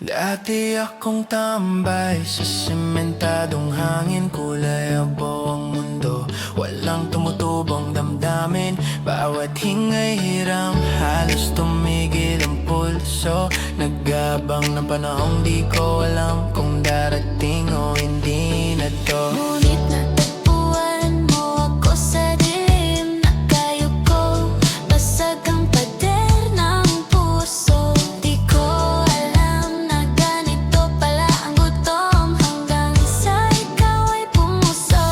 Dati akong tambay sa sementadong hangin. Kulay abo ang mundo, walang tumutubong damdamin. Bawat hingay hiram, halos tumigil ang pulso. Nagabang ng panahong di ko alam kung darating o hindi na to. Ngunit natagpuan mo ako sa dilim. Nakayup ko, basag ang pader ng puso. Di ko alam na ganito pala ang gutom, hanggang sa ikaw ay pumuso.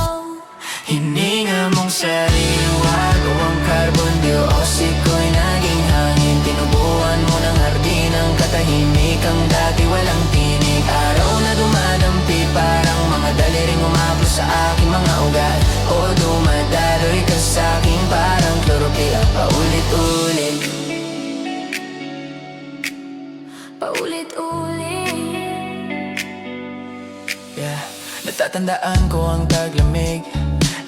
Hininga mong sariwa, gawang carbon dioxide ko'y naging hangin. Tinubuan mo ng hardin ang katahimikang dati walang tinig. Araw na dumadampi, parang mga daliring umabot sa aking mga ugat. O dumadaloy ka sa'kin, parang chlorophyll, paulit-ulit. Paulit-ulit. Yeah, natatandaan ko ang taglamig.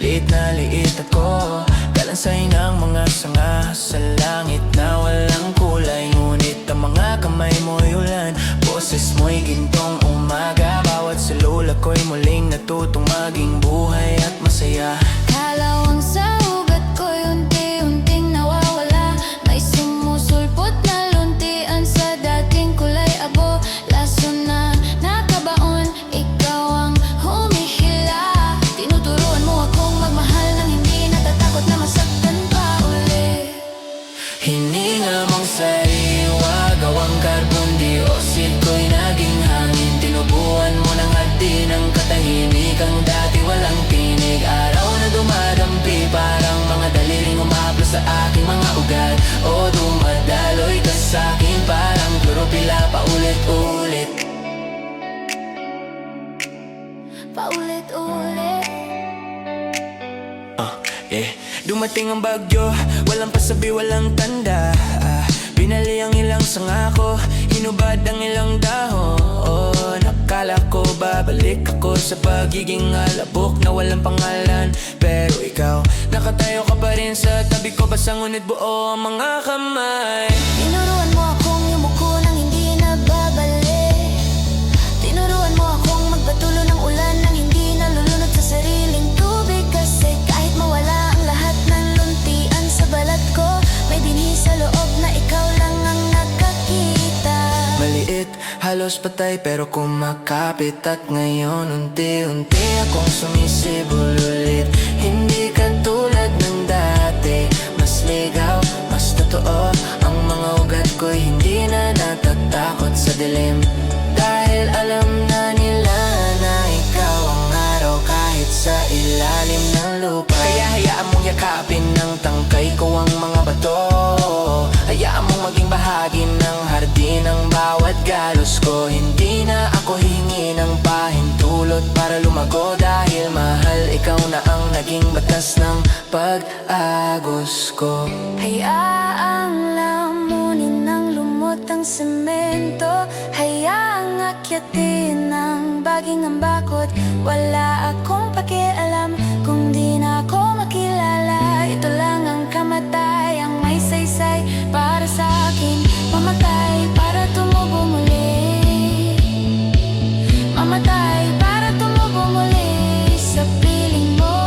Liit na liit ako, kalansay ng mga sanga sa langit na walang kulay. Ngunit ang mga kamay mo'y ulan, boses mo'y gintong umaga. Bawat salula ko'y muling natutong maging buhay at masaya. Kalawang sa ugat ko'y unti-unting nawawala. May sumusulpot na luntian sa dating kulay abo. Laso na nakabaon, ikaw ang humihila. Tinuturuan mo akong magmahal nang hindi natatakot na masaktan pa uli. Hininga mong sariwa, gawang carbon dioxide ko'y naging hangin. Tinubuan mo ng hardin ang katahimikang dati walang tinig. Araw na dumadampi, parang mga daliring umablo sa aking mga ugat. O dumadaloy ka sa'kin, parang chlorophyll, paulit-ulit. Paulit-ulit. Dumating ang bagyo, walang pasabi, walang tanda. Binali ang ilang sanga ko, hinubad ang ilang dahon. Nakala ko babalik ako sa pagiging alabok na walang pangalan. Pero ikaw, nakatayo ka pa rin sa tabi ko, basta ngunit buo ang mga kamay. Tinuruan mo akong yumuko nang hindi nagbabalik. Tinuruan mo akong magpatulo ng ulan nang hindi nalulunod sa sariling tubig. Kasi kahit mawala ang lahat ng luntian sa balat ko, may binhi sa loob na ikaw lang ang nakakita. Maliit, halos patay pero kumakapit. At ngayon unti-unti akong sumisibol ulit. Hindi katulad ng dati, mas ligaw, mas totoo. Ang mga ugat ko'y hindi na natatakot sa dilim. Dahil alam na nila na ikaw ang araw kahit sa ilalim ng lupa. Kaya hayaan mong yakapin ng tangkay ko ang mga bato. Hayaan mong maging bahagi ng hardin ang bawat galos ko. Hindi na ako hingi ng pahintulot para lumago. Dahil mahal, ikaw na ang naging batas ng pag-agos ko. Hayaang lamunin ng lumot ang semento. Hayaang akyatin ng baging ang bakod. Wala akong pakialam kung di na ako makilala. Ito lang ang kamatayang may saysay para sa akin. Mamatay para tumubo muli. Mamatay para tumubo muli sa piling mo.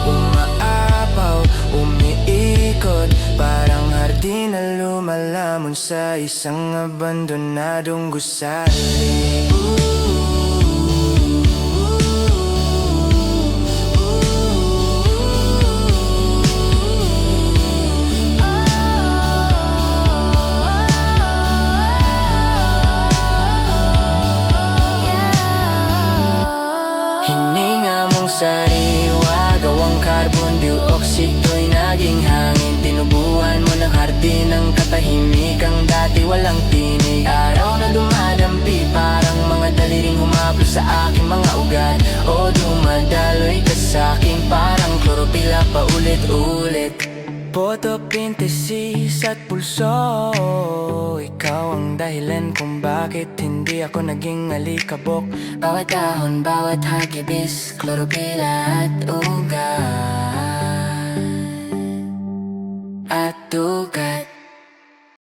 Umaapaw, umiikot, parang hardin na lumalamon sa isang abandonadong gusali. Hininga mong sariwa, gawang carbon dioxide ko'y naging hangin. Tinubuan mo ng hardin ang katahimikang dati walang tinig. Araw na dumadampi, parang mga daliring humablo sa aking mga ugat. O dumadaloy ka sa'kin, parang chlorophyll, paulit-ulit. Photosynthesis at pulso, ikaw ang dahilan kung bakit hindi ako naging alikabok. Bawat dahon, bawat hagibis, chlorophyll at ugat. At ugat.